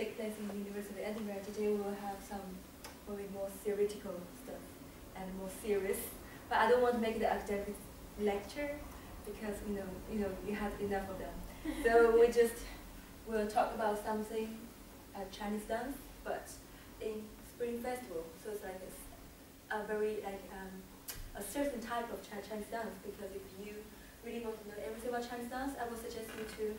take place in the University of Edinburgh. Today we will have some probably more theoretical stuff and more serious. But I don't want to make it an academic lecture because you had enough of them. So we'll talk about something Chinese dance, but in Spring Festival. So it's like a very a certain type of Chinese dance. Because if you really want to know everything about Chinese dance, I would suggest you to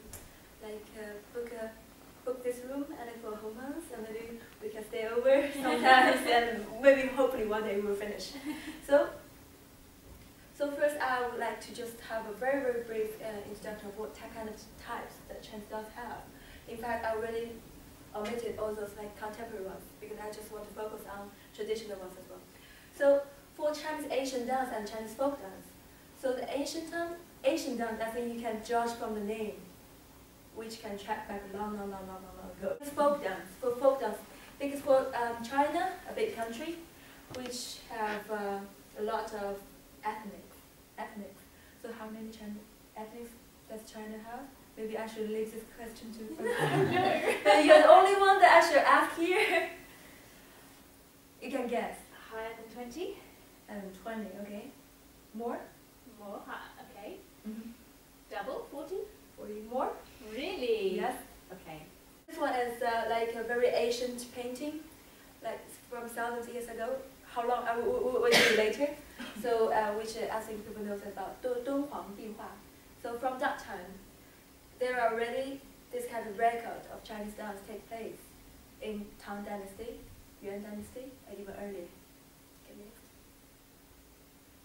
book this room and then for a whole month, and maybe we can stay over sometimes, and maybe hopefully one day we'll finish. So first I would like to just have a very, very brief introduction of what kind of types that Chinese dance have. In fact, I already omitted all those contemporary ones because I just want to focus on traditional ones as well. So for Chinese Asian dance and Chinese folk dance, so the Asian dance, I think you can judge from the name, which can track back long ago. It's folk dance. For folk dance, because for China, a big country, which have a lot of ethnics. So how many Chinese ethnics does China have? Maybe I should leave this question to but you're the only one that I should ask here. You can guess. Higher than 20? 20, okay. More? More, okay. Mm-hmm. Double, 40? 40 more? Really? Yes. Okay. This one is like a very ancient painting, like from thousands of years ago. How long? I will do later. So, which I think people know about Dunhuang Dihua. So from that time, there are already this kind of record of Chinese dance take place in Tang Dynasty, Yuan Dynasty, and even earlier. Okay,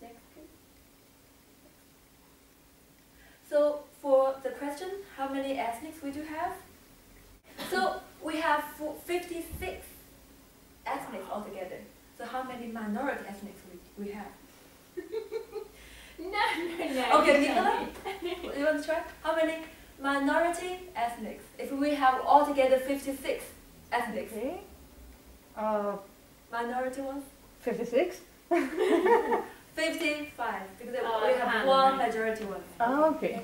next, please. So for the question, how many ethnics we do have? So we have 56 ethnics altogether. So how many minority ethnics we have? No. Okay, Nicola, you want to try? How many minority ethnics? If we have altogether 56 ethnics. Okay. Minority ones? 56? 55, because we have one majority one. Oh, okay.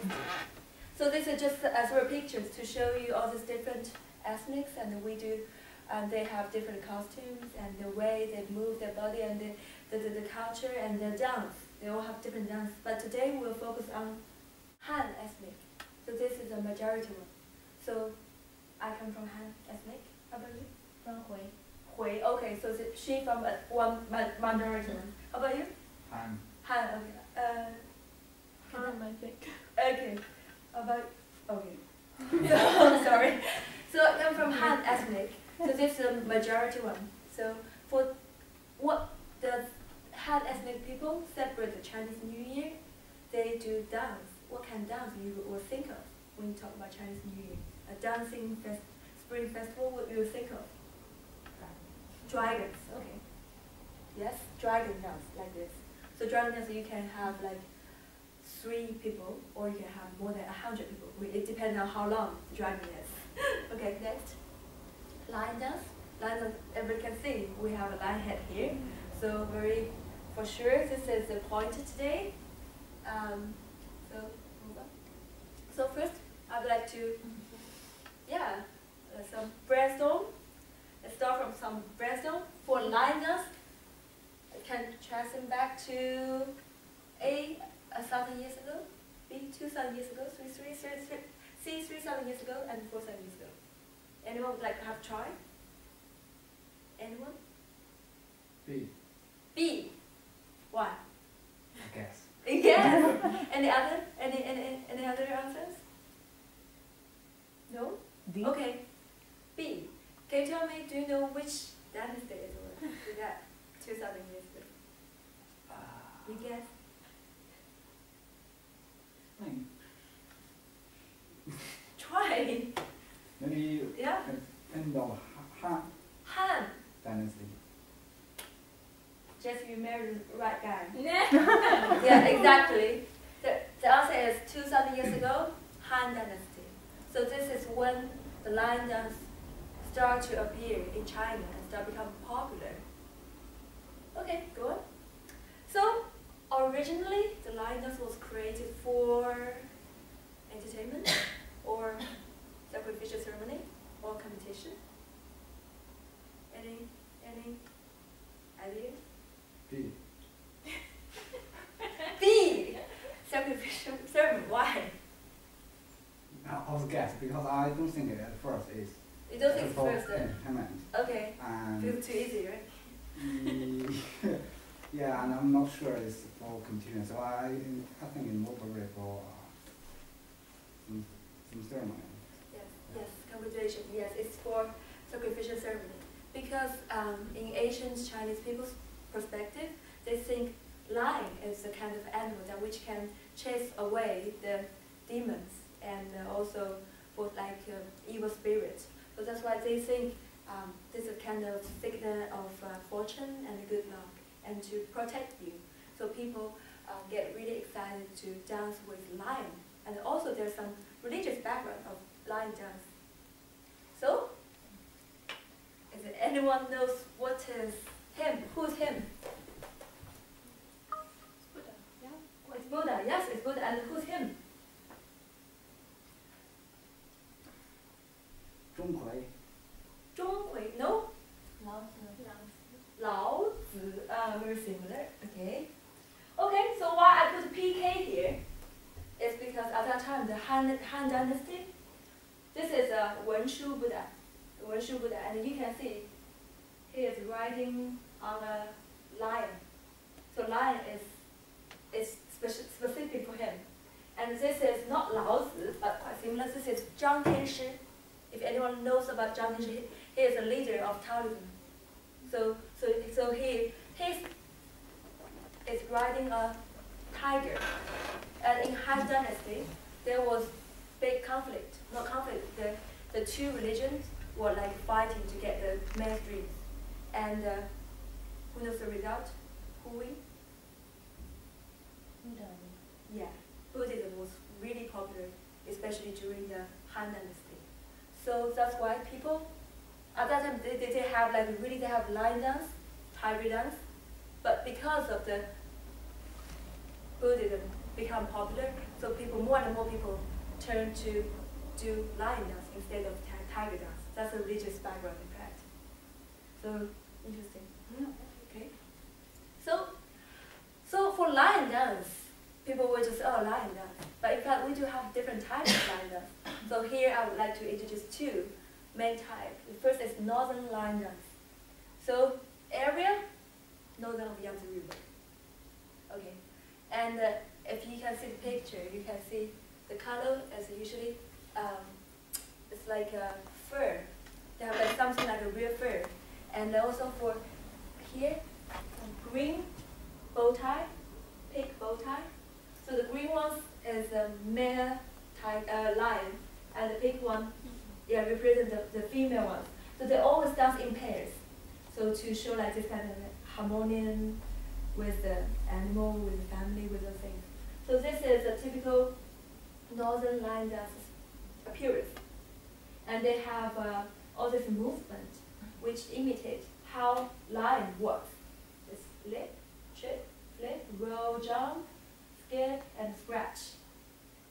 So this is just sort of pictures to show you all these different ethnics, and we do, and they have different costumes and the way they move their body and the culture and their dance. They all have different dance. But today we'll focus on Han ethnic. So this is a majority one. So I come from Han ethnic. How about you? From Hui. Hui. Okay, so she from one minority one. How about you? Han. Han. Okay. Han, I think. Okay. How about okay. So sorry. So I come from Han ethnic. So this is a majority one. So for what the Han ethnic people celebrate the Chinese New Year, they do dance. What kind of dance you will think of when you talk about Chinese New Year? A dancing spring festival, what you will think of? Dragons. Okay. Yes, dragon dance like this. So dragon dance you can have like 3 people, or you can have more than 100 people. It depends on how long the dragon is. Okay, next. Lion dance. Lion dance, everybody can see we have a lion head here. So for sure, this is the pointer today. So move on. So first, I would like to, some brainstorm. Let's start from some brainstorm for lion dance. I can trace them back to A, 1,000 years ago, B, 2,000 years ago, C, 3,000 years ago, and 4,000 years ago. Anyone would like to have a try? Anyone? B. B. Why? I guess. Yes. Any other answers? No? D. Okay. B. Can you tell me, do you know which dynasty it was? That 2,000 years ago. You guess? Try. Maybe Yeah. end of Han Han. Dynasty. Just you married the right guy. No. Yeah, exactly. The answer is 2,000 years ago, Han Dynasty. So this is when the lion dance start to appear in China and start to become popular. Okay, go on. So originally, the lion dance was created for entertainment or sacrificial ceremony or competition. Any ideas? B. B. Sacrificial ceremony. Why? I was guess because I don't think it at first is. You don't think it's for first then? entertainment. Okay. And Feels too easy, right? yeah, and I'm not sure it's for continuous. So I think it's more probably for some ceremony. Yes, yes, congratulations. Yes, it's for sacrificial ceremony. Because in ancient Chinese people's perspective, they think lion is a kind of animal that which can chase away the demons and also for like evil spirits. So that's why they think this is a kind of signal of fortune and good luck and to protect you. So people get really excited to dance with lion. And also there's some religious background of lion dance. So, is it anyone knows what is him? Who's him? Buddha. Yeah. It's Buddha. Yes, it's Buddha. And who's him? 钟馗. 钟馗. No? 老子. Lao Zi. Very similar. Okay. Okay, so why I put PK here is because at that time the Han Dynasty, this is a Wenshu Buddha. Wenshu Buddha, and you can see he is riding on a lion. So lion is specific for him. And this is not Lao Zi, but quite similar. This is Zhang Tianshi. If anyone knows about Zhang Tianshi, he is a leader of Taoism. So he is riding a tiger. And in Han Dynasty, there was big conflict. Not conflict. The two religions were like fighting to get the mainstream. And who knows the result? Who win? Buddha. Yeah, Buddhism was really popular, especially during the Han Dynasty. So that's why people, at that time, they have like really they have lion dance, tiger dance, but because of the Buddhism become popular, so people more and more people turn to do lion dance instead of tiger dance. That's a religious background, in fact. So interesting. Okay. So for lion dance, people will just say, oh, lion dance. But in fact, we do have different types of lion dance. So here I would like to introduce two main types. The first is northern lion dance. So area, northern of Yangtze River. Okay. And if you can see the picture, you can see the color is usually, it's like a fur. They have like something like a real fur. And also for here, green bow tie, pig bow tie. So the green one is a male lion, and the pink one, yeah, represent the female one. So they always dance in pairs. So to show like this kind of harmony with the animal, with the family, with the things. So this is a typical northern lion dance appearance. And they have all this movement which imitate how lion works. It's flip, trip, flip, roll, jump, skip, and scratch.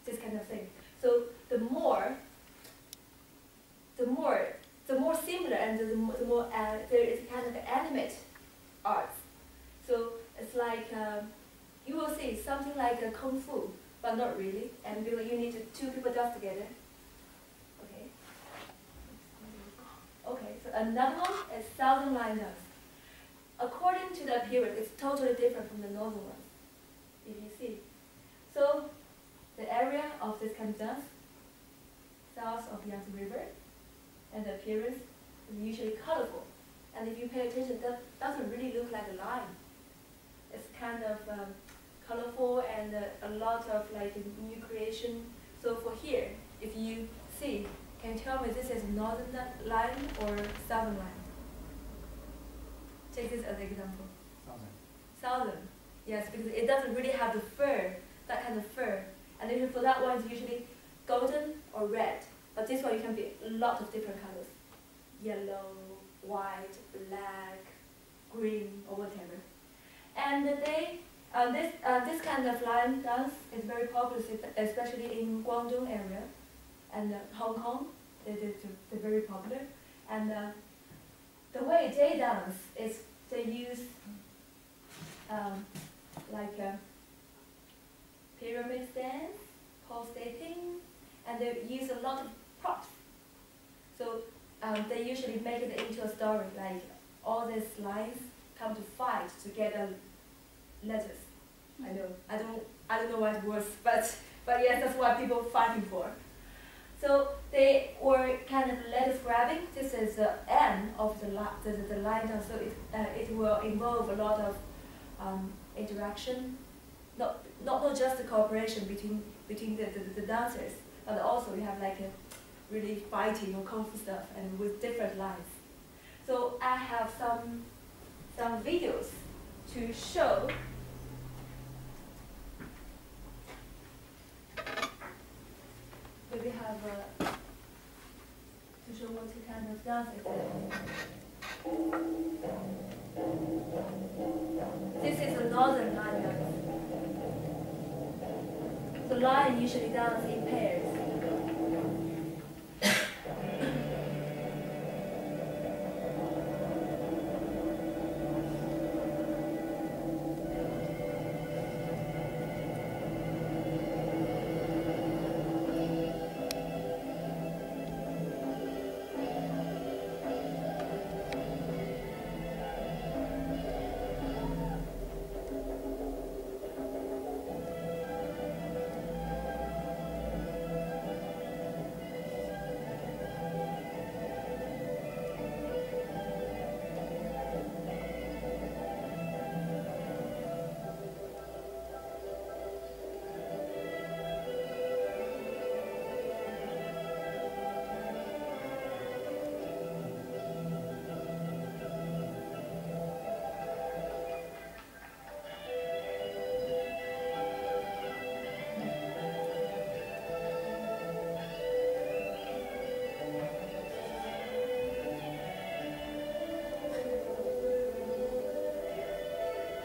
This kind of thing. So the more similar and the more there is kind of animate arts. So it's like you will see something like a kung fu, but not really. And because you need two people dance together. Okay. Okay. So another one is southern lion dance. According to the appearance, it's totally different from the northern one. If you see, so the area of this kind of dance, south of Yangtze River, and the appearance is usually colorful. And if you pay attention, that doesn't really look like a lion. It's kind of colorful and a lot of like new creation. So for here, if you see, can you tell me this is northern lion or southern lion? Take this as an example. Southern. Yes, because it doesn't really have the fur, that kind of fur. And even for that one, it's usually golden or red. But this one, you can be a lot of different colors. Yellow, white, black, green, or whatever. And this kind of lion dance is very popular, especially in Guangdong area and Hong Kong. They're very popular. And the way they dance is they use like a pyramid dance, pole skating, and they use a lot of props. So they usually make it into a story, like all these lines come to fight to get letters. I don't know what it was, but yes, that's what people fighting for. So they were kind of letters grabbing. This is the end of the line down, so it will involve a lot of interaction, not just the cooperation between the dancers, but also you have like a really fighting or kung fu stuff and with different lines. So I have some videos to show. We have to show what kind of dance it is. This is a northern line dance. The line usually dance in pairs.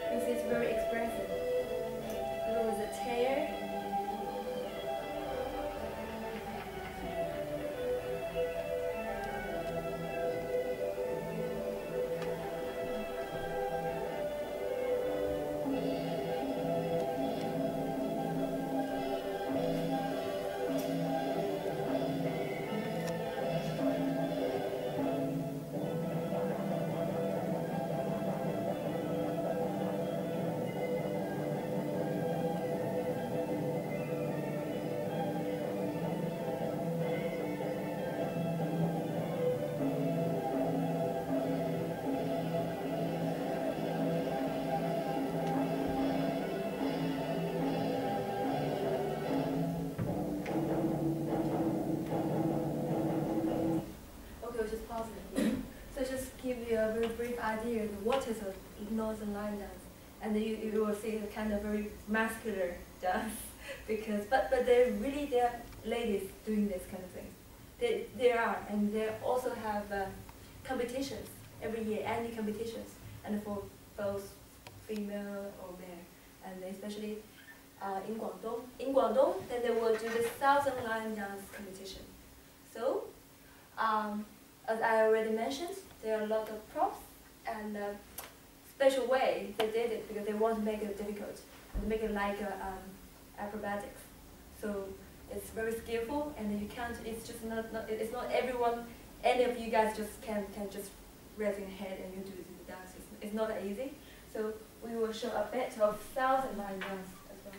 This is very expressive. There was a tear. Just pause it here. So just give you a very brief idea of what is a northern line dance, and then you will see a kind of very muscular dance because but they're ladies doing this kind of thing. They are, and they also have competitions every year, annual competitions, and for both female or male, and especially in Guangdong. In Guangdong, then they will do the Southern Line Dance competition. So. As I already mentioned, there are a lot of props and special way they did it because they want to make it difficult and make it like acrobatics. So it's very skillful, and you can't. It's just not. It's not everyone. Any of you guys just can just raise your head and you do the dance. It's not that easy. So we will show a bit of Southern Line dance as well.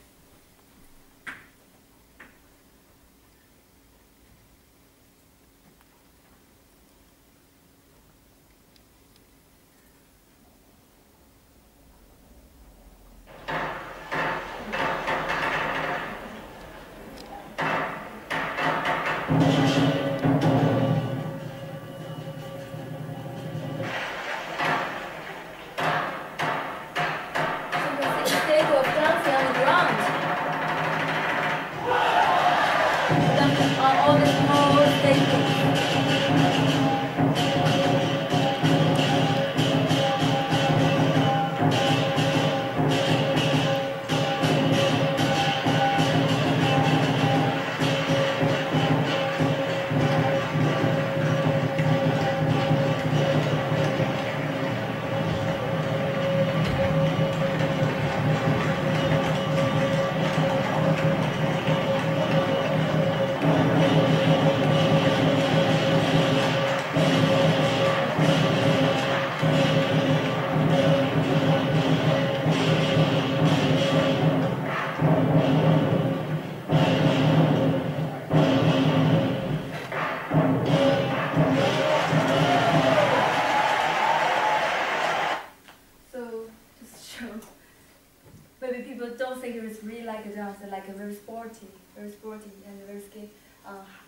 sporty, and very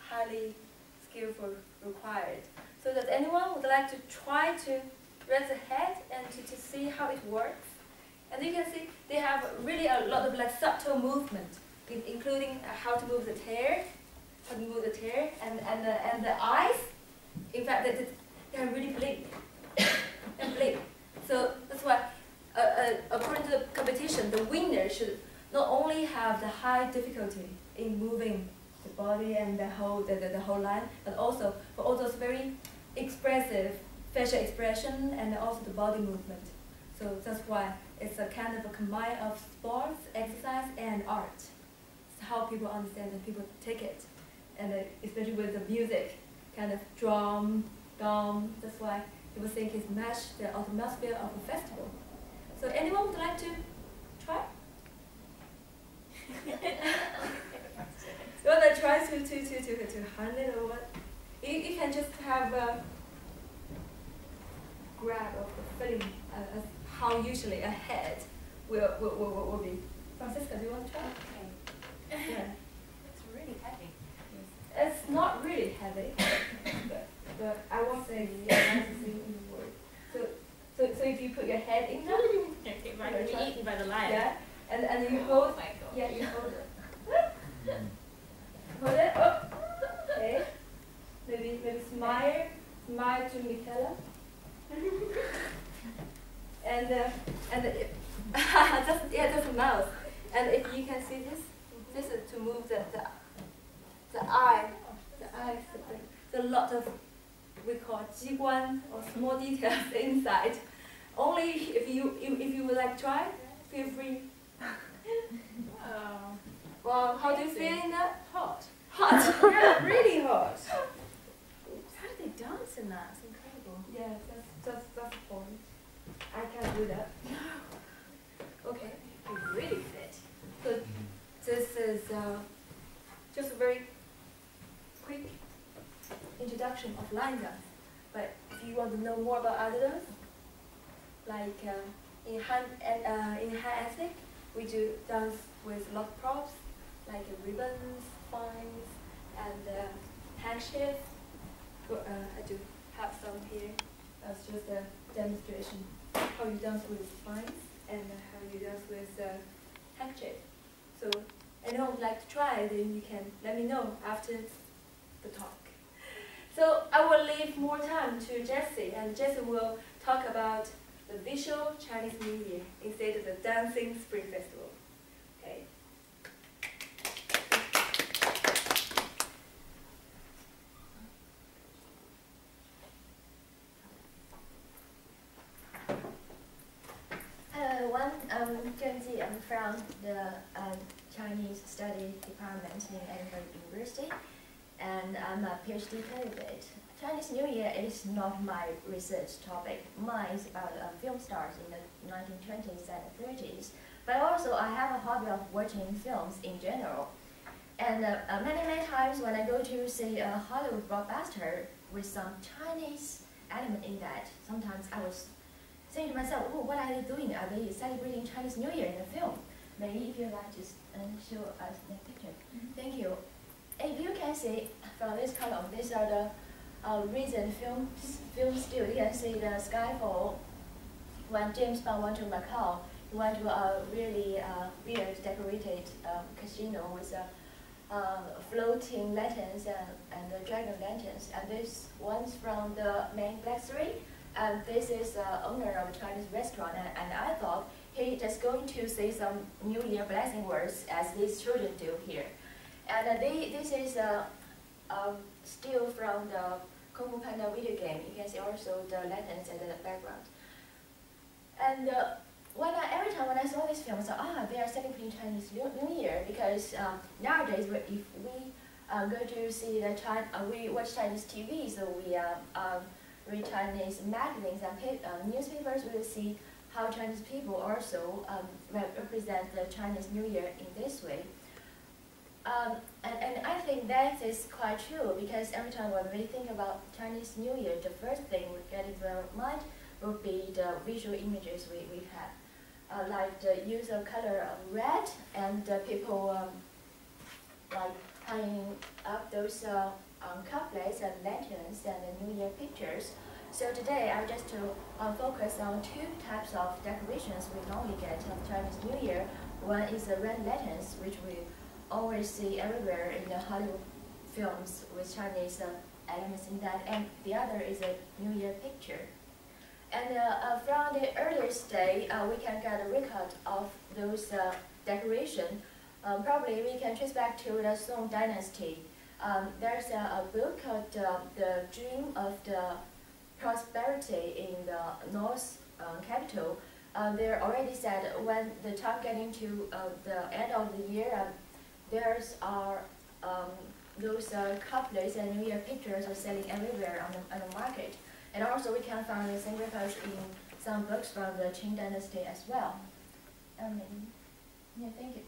highly skillful required. So does anyone would like to try to raise the head and to see how it works? And you can see they have really a lot of like subtle movement, including how to move the hair, and the eyes. In fact, they are really blink and blink. So that's why, according to the competition, the winner should not only have the high difficulty in moving the body and the whole line, but also for all those very expressive facial expression and also the body movement. So that's why it's a kind of a combine of sports, exercise, and art. It's how people understand and people take it, and especially with the music, kind of drum, gong. That's why people think it's matched the atmosphere of a festival. So anyone would like to try? You want to try to hand it or what? You can just have a grab of the feeling as how usually a head will be. Francisca, do you want to try? Okay. Yeah. It's really heavy. Yes. It's not really heavy, but I won't say nice thing in the word. So if you put your head in there, Okay, right, you're being eaten by the lion. yeah, and you hold. Oh my God. Yeah, you hold it. Hold it up. Okay. Maybe smile to Michaela. and that's a mouse. And if you can see this is to move the eye. The eye. There's a lot of we call 机关 or small details inside. Only if you would like try, feel free. Well, how do you feel in that? Hot. Hot. Yeah, really hot. How do they dance in that? It's incredible. Yeah, that's the point. I can't do that. Okay. You really fit. So this is just a very quick introduction of line dance. But if you want to know more about other dance, like in high ethic, we do dance with a lot of props, like ribbons, fines, and handkerchief. I do have some here. That's just a demonstration how you dance with fines and how you dance with handkerchief. So anyone would like to try, then you can let me know after the talk. So I will leave more time to Jessie, and Jessie will talk about the visual Chinese New Year instead of the dancing Spring Festival. Okay. Hello everyone, I'm Zheng Ji. I'm from the Chinese Study Department in Edinburgh University, and I'm a PhD candidate. Chinese New Year is not my research topic. Mine is about film stars in the 1920s and 30s. But also I have a hobby of watching films in general. And many times when I go to see a Hollywood blockbuster with some Chinese element in that, sometimes I was saying to myself, oh, what are they doing? Are they celebrating Chinese New Year in the film? Maybe if you like to show us the picture. Thank you. If you can see from this column, these are the recent film still. You can see the Skyfall. When James Bond went to Macau, he went to a really weird decorated casino with floating lanterns and the dragon lanterns. And this one's from the main Black 3. And this is the owner of a Chinese restaurant. And I thought he just going to say some New Year blessing words as these children do here. And this is still from the Kung Fu Panda video game. You can see also the lanterns in the background. And every time when I saw this film, I thought, they are celebrating Chinese New Year, because nowadays if we go to see we watch Chinese TV, so we read Chinese magazines and newspapers, we will see how Chinese people also represent the Chinese New Year in this way. And I think that is quite true, because every time when we think about Chinese New Year, the first thing we get into our mind would be the visual images we have, like the use of color of red, and people like hanging up those cup plates and lanterns and the New Year pictures. So today I just to focus on two types of decorations we normally get on Chinese New Year. One is the red lanterns, which we always see everywhere in the Hollywood films with Chinese elements in that, and the other is a New Year picture. And from the earliest day, we can get a record of those decorations. Probably we can trace back to the Song Dynasty. There's a book called The Dream of the Prosperity in the North capital. They already said when the time getting to the end of the year, there's those couplets and New Year pictures are selling everywhere on the market. And also we can find the same records in some books from the Qing Dynasty as well. Yeah, thank you.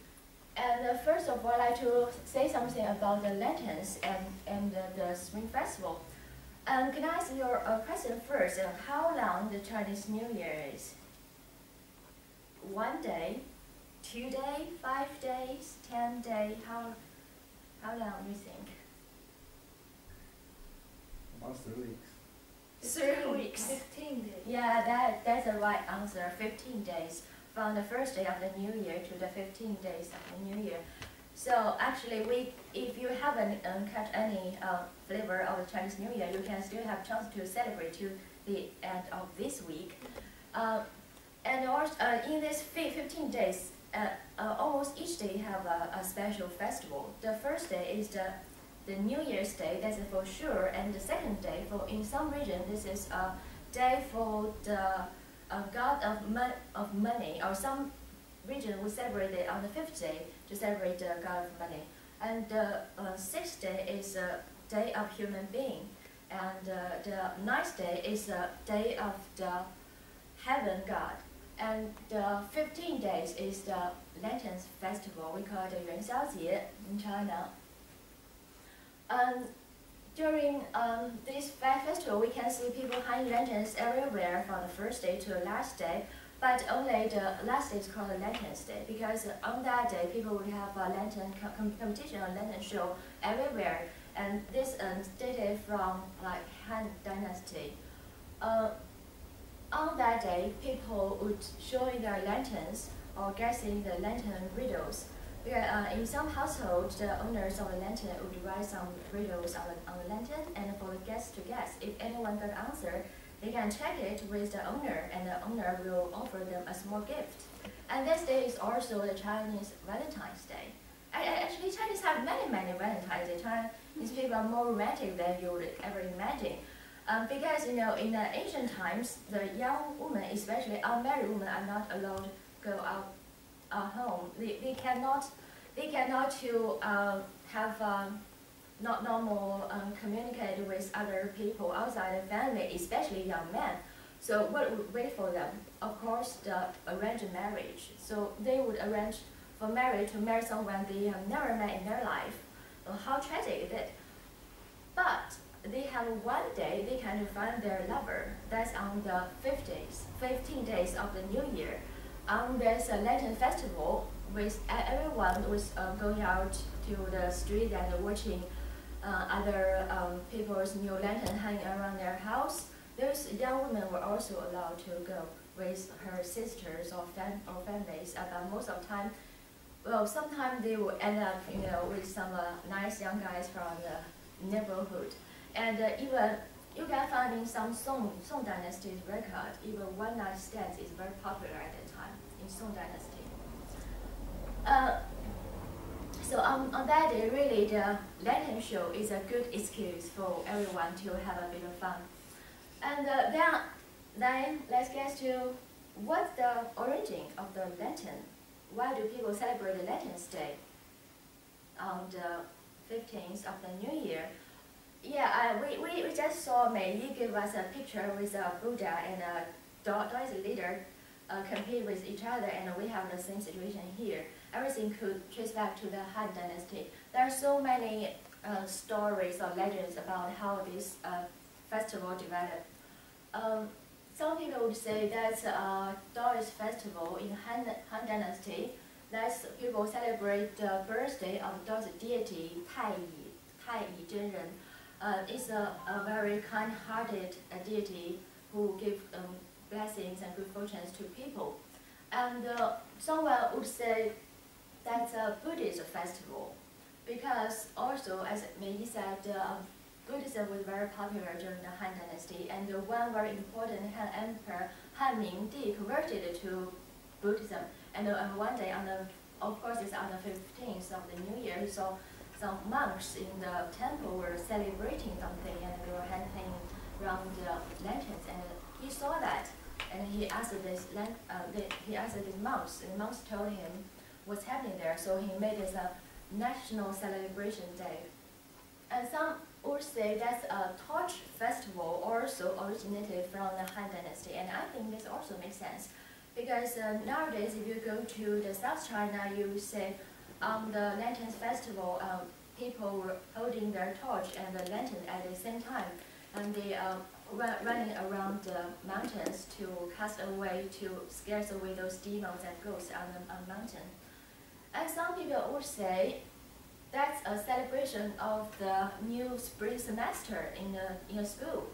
And first of all, I'd like to say something about the lanterns and the Spring Festival. Can I ask your question first? How long the Chinese New Year is? 1 day, 2 days, 5 days, 10 days? How long do you think? About 3 weeks. 3 weeks. 15 days. Yeah, that's the right answer. 15 days from the first day of the New Year to the 15 days of the New Year. So actually, if you haven't catch any flavor of the Chinese New Year, you can still have chance to celebrate to the end of this week. And also, in these 15 days, almost each day have a special festival. The first day is the New Year's Day, that's for sure, and the second day, in some region, this is a day for the god of money, or some region will celebrate it on the 5th day to celebrate the god of money. And the 6th day is a day of human being, and the 9th day is a day of the heaven god. And the 15 days is the Lanterns Festival. We call it the Yuan Xiaojie in China. During this festival, we can see people hang lanterns everywhere from the first day to the last day, but only the last day is called the Lanterns Day, because on that day, people will have a lantern competition or lantern show everywhere, and this dated from like Han Dynasty. On that day, people would show their lanterns or guessing the lantern riddles. In some households, the owners of the lantern would write some riddles on the lantern, and for the guests to guess. If anyone got the answer, they can check it with the owner, and the owner will offer them a small gift. And this day is also the Chinese Valentine's Day. Actually, Chinese have many Valentine's Day. Chinese people are more romantic than you would ever imagine. Because in the ancient times, the young women, especially unmarried women, are not allowed to go out home. They cannot to have not normal communicate with other people outside the family, especially young men. So what would wait for them? Of course, the arranged marriage. So they would arrange for marriage to marry someone they have never met in their life. How tragic is it? But they have 1 day they can find their lover. That's on the 15 days of the New Year. There's a lantern festival with everyone was going out to the street and watching other people's new lantern hanging around their house. Those young women were also allowed to go with her sisters or families. But most of the time, well, sometimes they will end up, with some nice young guys from the neighborhood. And even you can find in some Song Dynasty's record, even one night stand is very popular at that time in Song Dynasty. So on that day, really the lantern show is a good excuse for everyone to have a bit of fun. And then let's get to what's the origin of the lantern. Why do people celebrate the Lanterns Day on the 15th of the New Year? Yeah, we just saw Meiyi give us a picture with a Buddha and a Daoist leader compete with each other, and we have the same situation here. Everything could trace back to the Han Dynasty. There are so many stories or legends about how this festival developed. Some people would say that's a Daoist festival in Han Dynasty. That's people celebrate the birthday of those deity Meiyi Chen. It's a very kind-hearted deity who gives blessings and good fortunes to people. And someone would say that's a Buddhist festival, because also, as Meiyi said, Buddhism was very popular during the Han Dynasty, and one very important Han emperor, Han Mingdi, converted to Buddhism. And one day, of course, it's on the 15th of the New Year, so some monks in the temple were celebrating something, and they were handing around the lanterns, and he saw that, and he asked these monks, and the monks told him what's happening there, so he made this a national celebration day. And some would say that's a torch festival also originated from the Han Dynasty, and I think this also makes sense, because nowadays if you go to the South China, you say on the Lanterns Festival, people were holding their torch and the lantern at the same time, and they running around the mountains to scare away those demons and ghosts on the mountain. And some people would say that's a celebration of the new spring semester in a school.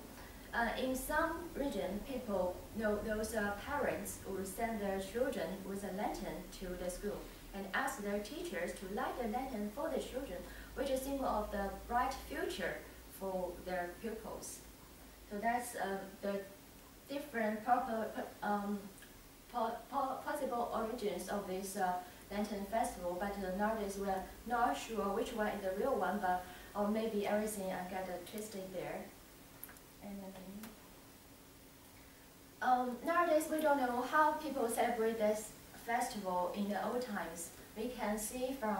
In some region, people, those parents would send their children with a lantern to the school and ask their teachers to light a lantern for the children, which is a symbol of the bright future for their pupils. So that's the different possible origins of this Lantern Festival, but nowadays we're not sure which one is the real one, but or maybe everything got twisted there. And nowadays we don't know how people celebrate this festival in the old times. We can see from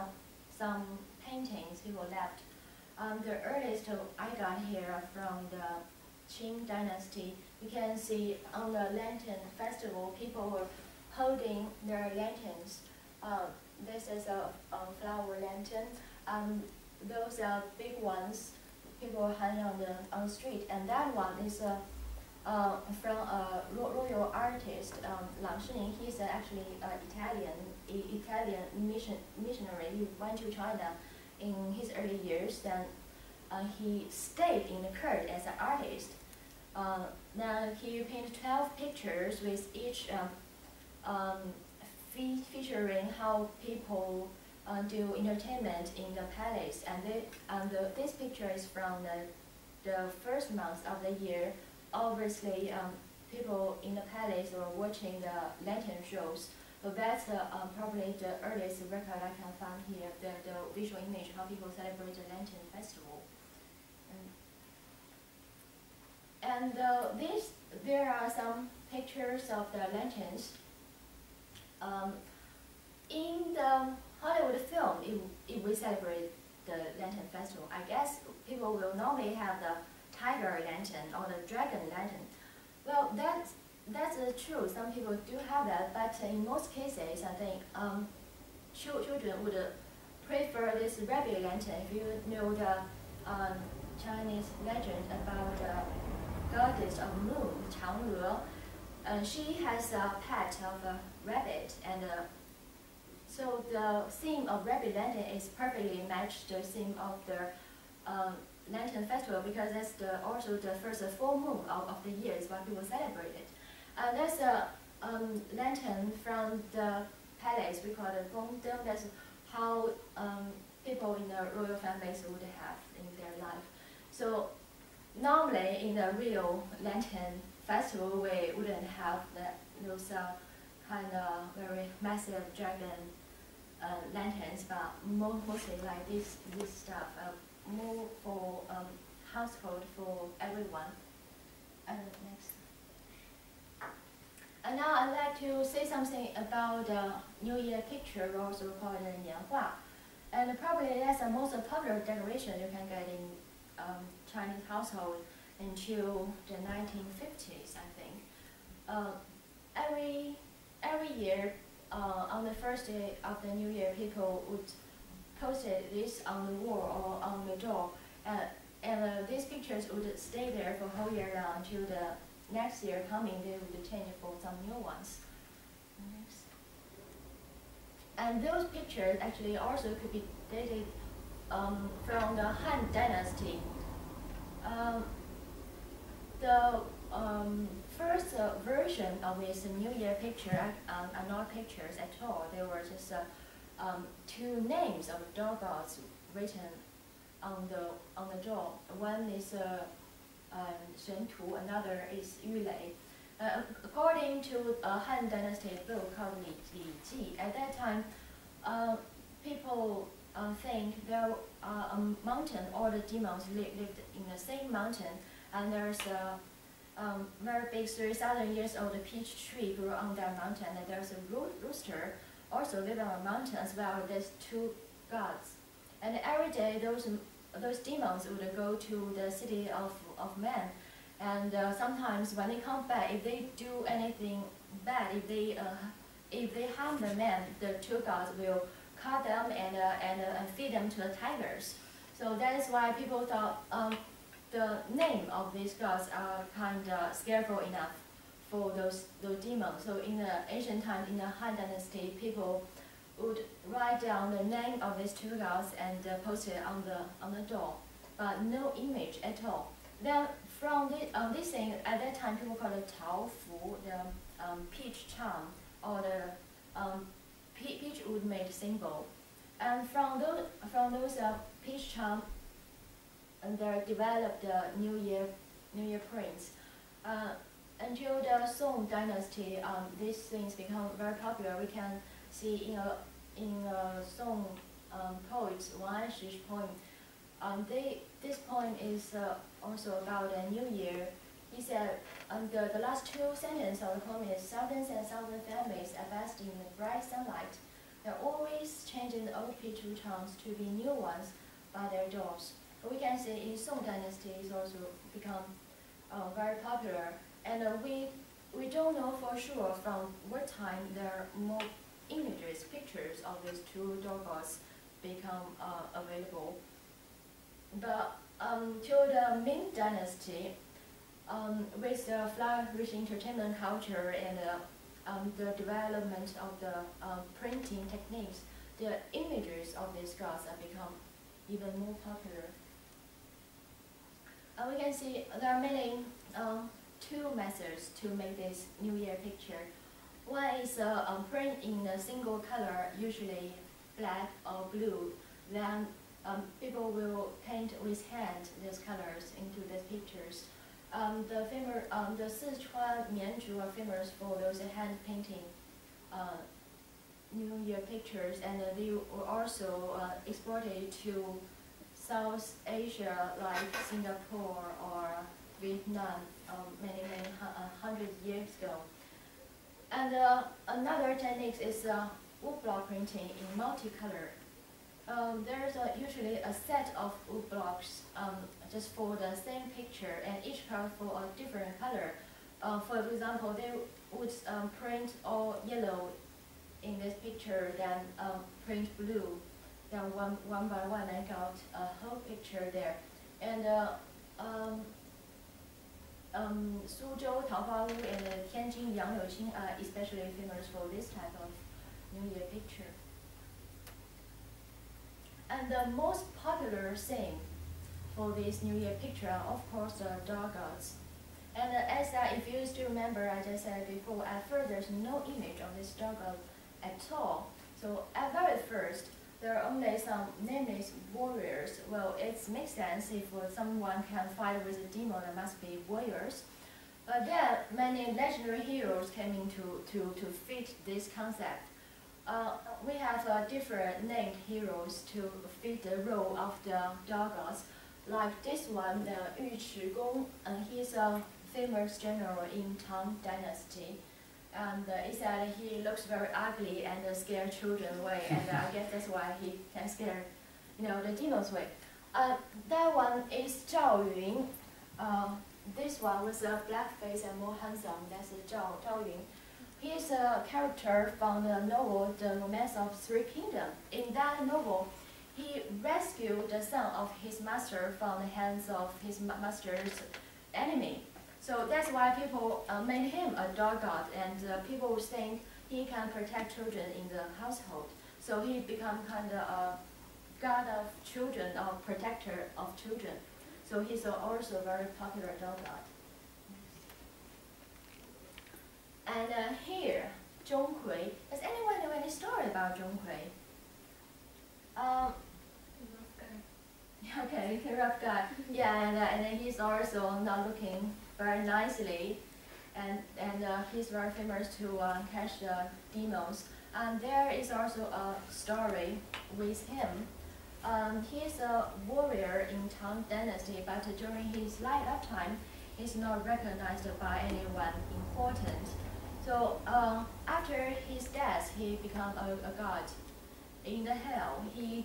some paintings people left. The earliest I got here from the Qing dynasty, you can see on the Lantern Festival people were holding their lanterns. This is a flower lantern. Those are big ones people hang on the street, and that one is from a royal artist, Lang Shining. He's actually Italian missionary. He went to China in his early years, and he stayed in the court as an artist. Now he painted 12 pictures with each featuring how people do entertainment in the palace, and this picture is from the first month of the year. Obviously, people in the palace were watching the lantern shows. So that's probably the earliest record I can find here, the visual image how people celebrate the Lantern Festival. And there are some pictures of the lanterns. In the Hollywood film, if we celebrate the Lantern Festival, I guess people will normally have the tiger lantern or the dragon lantern. Well, that's true. Some people do have that, but in most cases, I think children would prefer this rabbit lantern. If you know the Chinese legend about the goddess of moon, Chang'e, she has a pet of a rabbit, and so the theme of rabbit lantern is perfectly matched the theme of the Lantern Festival, because that's also the first full moon of the year is what people celebrate it. That's a lantern from the palace. We call it gongdeng. That's how people in the royal families would have in their life. So normally in the real Lantern Festival, we wouldn't have those kind of very massive dragon lanterns, but mostly like this stuff, more for household for everyone. Next. And now I'd like to say something about the New Year picture, also called the Nianhua. And probably that's the most popular decoration you can get in Chinese household until the 1950s, I think. Every year, on the first day of the New Year, people would post this on the wall or on the door, and these pictures would stay there for a whole year long until the next year coming. They would change for some new ones. Next. And those pictures actually also could be dated from the Han Dynasty. The first version of this New Year picture are not pictures at all. They were just two names of dog gods written on the door. One is Shen Tu, another is Yu Lei. According to a Han Dynasty book called Li Ji, at that time, people think there are a mountain, all the demons lived in the same mountain, and there's a very big 3,000 years old peach tree grew on that mountain, and there's a rooster also lived on a mountain as well. There's two gods, and every day those demons would go to the city of men, and sometimes when they come back, if they do anything bad, if they harm the men, the two gods will cut them and feed them to the tigers. So that is why people thought the name of these gods are kind of scareful enough for those demons. So in the ancient times, in the Han Dynasty, people would write down the name of these two gods and post it on the door, but no image at all. Then from this thing, at that time, people called it Tao Fu, the peach charm, or the peach wood made symbol. And from those peach charm, and they developed the New Year prints. Until the Song Dynasty, these things become very popular. We can see in Song poets, Wang Shi's poem. This poem is also about a New Year. He said, the last two sentences of the poem is, thousands and thousands families are basking in the bright sunlight. They're always changing the old peach charms to be new ones by their doors. We can see in Song Dynasty it's also become very popular, and we don't know for sure from what time there are more images, pictures of these two dog gods become available. But till the Ming Dynasty, with the flourishing entertainment culture and the development of the printing techniques, the images of these gods have become even more popular. We can see there are many two methods to make this New Year picture. One is print in a single color, usually black or blue. Then people will paint with hand these colors into these pictures. The Sichuan Mianzhu are famous for those hand painting New Year pictures, and they were also exported to South Asia, like Singapore or Vietnam, many hundred years ago. And another technique is woodblock printing in multicolor. There's usually a set of wood blocks just for the same picture, and each color for a different color. For example, they would print all yellow in this picture, then print blue. Then one by one, I got a whole picture there. And Suzhou Taobaowu and Tianjin Yangliuqing are especially famous for this type of New Year picture. And the most popular thing for this New Year picture are, of course, the dog gods. And if you still remember, as I said before, at first there's no image of this dog god at all. So at very first, there are only some nameless warriors. Well, it makes sense if someone can fight with a demon, there must be warriors. But then many legendary heroes came in to fit this concept. We have different named heroes to fit the role of the dog gods. Like this one, the Yu Chigong, he's a famous general in Tang Dynasty. And it said he looks very ugly and scare children away, and I guess that's why he can scare, the demons away. That one is Zhao Yun. This one with a black face and more handsome. That's Zhao Yun. He is a character from the novel The Romance of Three Kingdoms. In that novel, he rescued the son of his master from the hands of his master's enemy. So that's why people made him a dog god, and people think he can protect children in the household. So he become kind of a god of children or protector of children. So he's also a very popular doll god. And here, Zhonghui. Does anyone know any story about Zhonghui? Okay, the rough guy. Yeah, and he's also not looking very nicely, and he's very famous to catch demons. And there is also a story with him. He's a warrior in Tang Dynasty, but during his lifetime, he's not recognized by anyone important. So after his death, he became a god. In the hell, he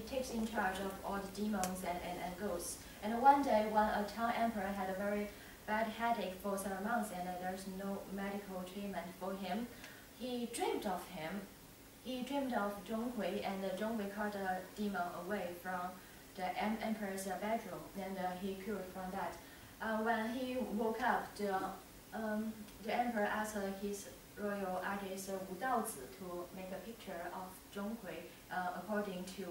takes in charge of all the demons and ghosts. And one day, when a Tang emperor had a very bad headache for several months and there's no medical treatment for him, he dreamed of him. He dreamed of Zhonghui, and Zhonghui caught a demon away from the emperor's bedroom, and he cured from that. When he woke up, the emperor asked his royal artist Wu Daozi to make a picture of Zhonghui according to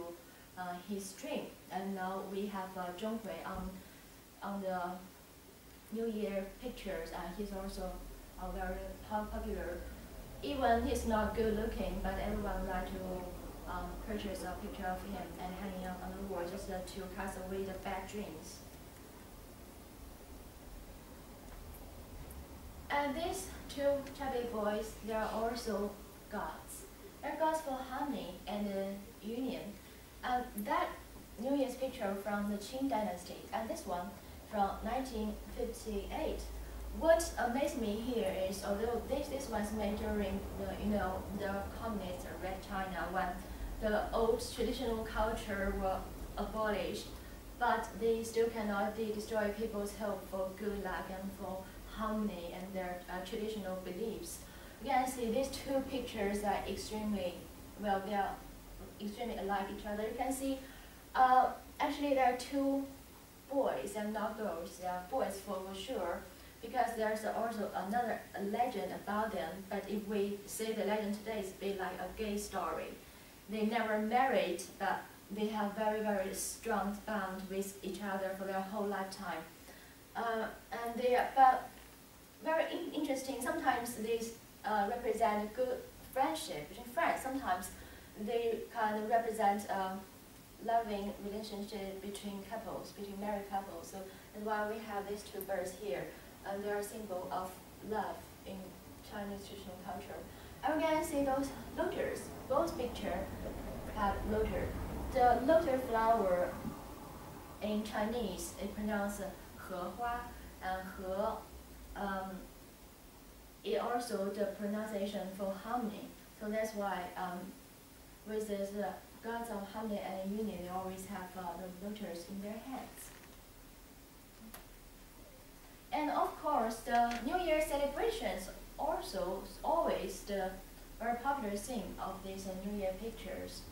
his dream. And now we have Zhonghui on the New Year pictures. He's also very popular. Even he's not good looking, but everyone like to purchase a picture of him and hanging up on the wall just to cast away the bad dreams. And these two chubby boys, they are also gods. They're gods for harmony and union. That New Year's picture from the Qing Dynasty, and this one from 1958. What amazed me here is, although this was made during the communist Red China, when the old traditional culture were abolished, but they still cannot destroy people's hope for good luck and for harmony and their traditional beliefs. You can see these two pictures are extremely, well, they are extremely alike each other. You can see, actually there are two boys and not girls. They are boys for sure, because there's also another legend about them. But if we say the legend today, it's a bit like a gay story. They never married, but they have very, very strong bond with each other for their whole lifetime. And they are, but very interesting. Sometimes these represent good friendship between friends. Sometimes they kind of represent loving relationship between couples, between married couples. So that's why we have these two birds here. And they are a symbol of love in Chinese traditional culture. And we can see those lotus. Both pictures have lotus. The lotus flower in Chinese is pronounced he hua, and he it also the pronunciation for harmony. So that's why with this gods of harmony and union, they always have the lotus in their hands. And of course, the New Year celebrations also always the very popular theme of these New Year pictures.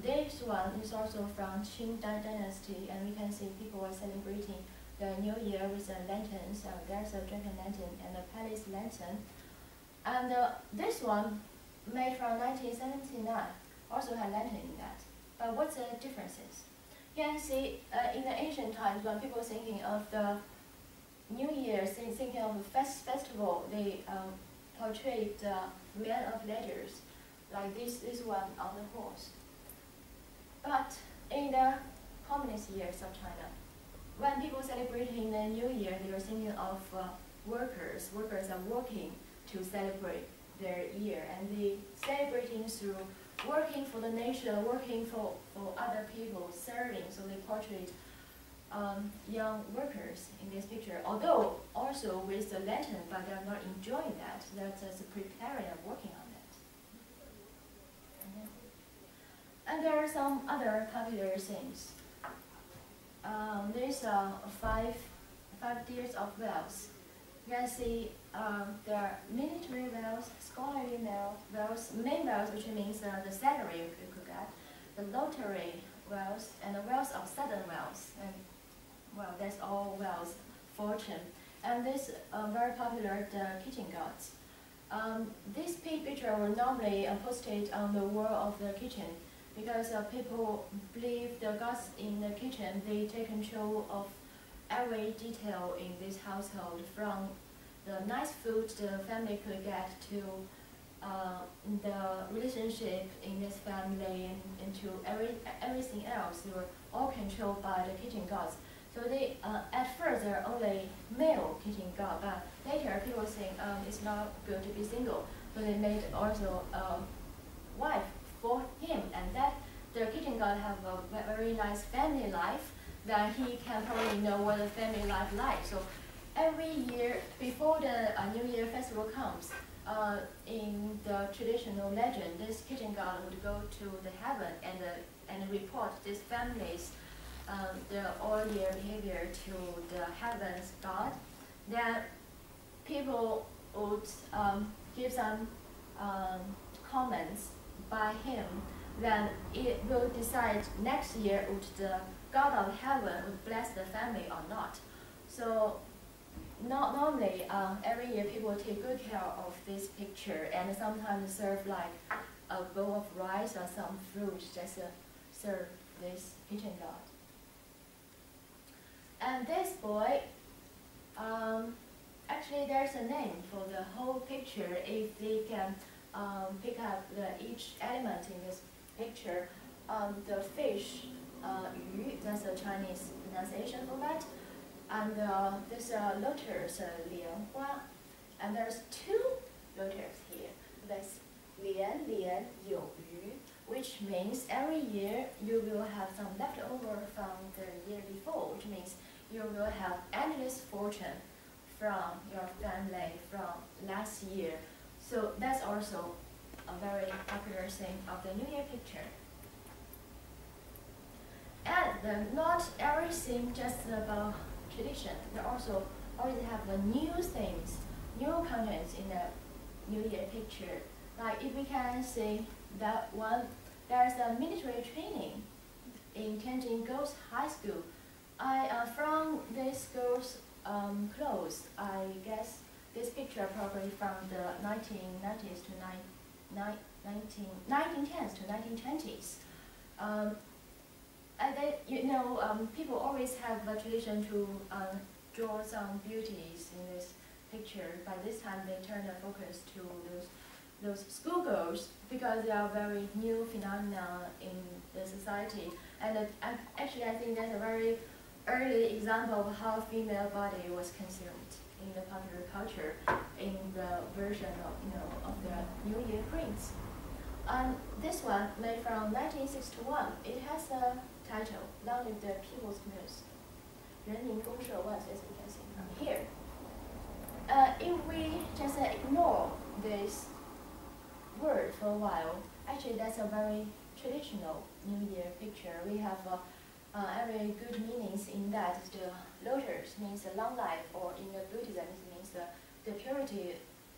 This one is also from Qing Dynasty, and we can see people are celebrating the New Year with lanterns. There's a dragon lantern and a palace lantern. And this one, made from 1979, also had lantern in that. But what's the differences? You can see in the ancient times, when people were thinking of the New Year, thinking of a festival, they portrayed the man of letters, like this one on the horse. But in the communist years of China, when people celebrating the New Year, they were thinking of workers. Workers are working to celebrate their year, and they celebrating through working for the nation, working for other people, serving. So they portrayed young workers in this picture, although also with the lantern, but they're not enjoying that. They're just preparing and working on it. And there are some other popular things. There's 5 tiers of wells. You can see there are military wells, scholarly wells, main wells, which means the salary you could get, the lottery wells, and the wells of sudden wells. And well, that's all wells, fortune. And this very popular, the kitchen gods. This picture will normally posted on the wall of the kitchen because people believe the gods in the kitchen, they take control of every detail in this household, from the nice food the family could get to the relationship in this family and to everything else. They were all controlled by the kitchen gods. So they, at first, they're only male kitchen god, but later people think it's not good to be single. So they made also a wife for him, and that the kitchen god have a very nice family life, that he can probably know what the family life like. So every year, before the New Year festival comes, in the traditional legend, this kitchen god would go to the heaven and report this family's the all-year behavior to the heaven's god. Then people would give some comments by him. Then it will decide next year would the god of heaven would bless the family or not. So normally every year people take good care of this picture and sometimes serve like a bowl of rice or some fruit just serve this kitchen god. And this boy, actually there's a name for the whole picture if they can pick up each element in this picture. The fish, 鱼, that's a Chinese pronunciation for that. And this lotus, 莲花. And there's two lotus here. That's 莲莲有余, which means every year you will have some leftover from the year before, which means you will have endless fortune from your family from last year. So that's also a very popular thing of the New Year picture. And not everything just about tradition. They also always have the new things, new contents in the New Year picture. Like if we can see that one, there's a military training in Tianjin Girls High School. From this girl's clothes, I guess this picture probably from the 1990s to 1910s to 1920s. And then, you know, people always have a tradition to draw some beauties in this picture. By this time, they turn the focus to those schoolgirls because they are very new phenomena in the society. And actually, I think that's a very early example of how female body was consumed in the popular culture in the version of, of the New Year prints. This one, made from 1961, it has a title, Long Live the People's Muse. 人民公社万岁, as we can see from here. If we just ignore this word for a while, actually that's a very traditional New Year picture. We have very good meanings in that. The lotus means a long life, or in the Buddhism it means the purity,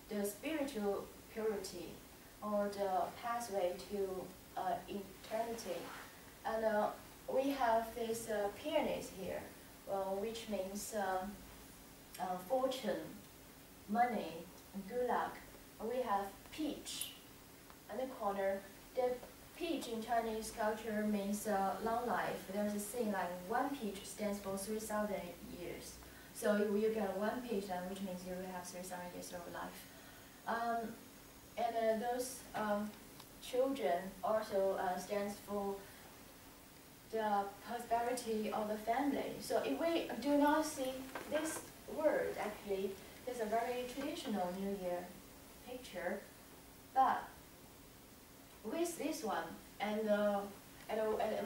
the spiritual purity, or the pathway to eternity. And we have this pyramid here, which means fortune, money, good luck. We have peach in the corner. The peach in Chinese culture means long life. There's a saying like one peach stands for 3,000 years. So if you get one peach, then which means you will have 3,000 years of life. And those children also stands for the prosperity of the family. So if we do not see this word, actually, it's a very traditional New Year picture. But with this one, and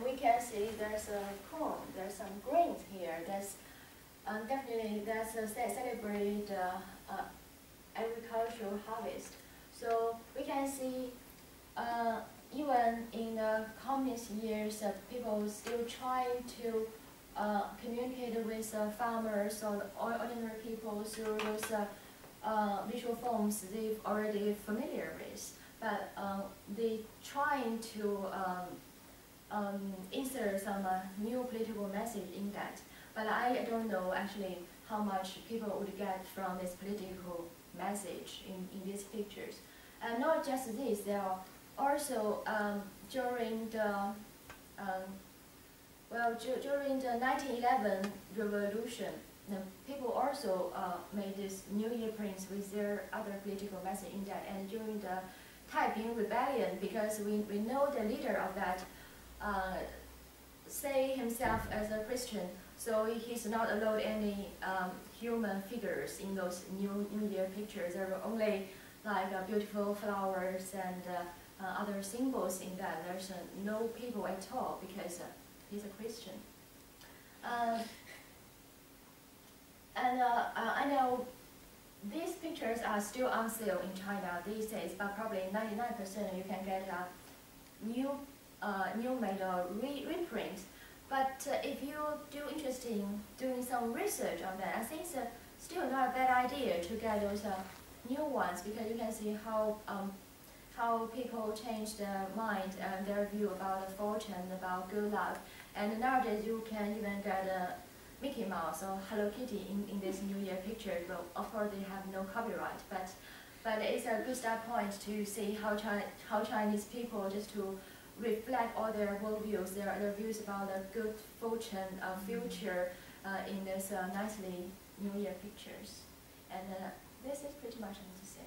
we can see there's a corn, there's some grains here. That's definitely celebrate agricultural harvest. So we can see even in the communist years, people still trying to communicate with farmers or ordinary people through those visual forms they're already familiar with. But they trying to insert some new political message in that. But I don't know actually how much people would get from this political message in these pictures. And not just this, there are also during the during the 1911 revolution, the people also made this New Year prints with their other political message in that. And during the Taiping Rebellion, because we know the leader of that say himself as a Christian, so he's not allowed any human figures in those New Year pictures. There were only like beautiful flowers and other symbols in that. There's no people at all because he's a Christian. I know these pictures are still on sale in China these days, but probably 99% you can get a new made or reprint. But if you're interested in doing some research on that, I think it's still not a bad idea to get those new ones, because you can see how people change their mind and their view about the fortune, about good luck. And nowadays you can even get a Mickey Mouse or Hello Kitty in this New Year picture. Well, of course they have no copyright, but it's a good start point to see how Chinese people just to reflect all their worldviews, their views about the good fortune future in this nicely New Year pictures. And this is pretty much what to say.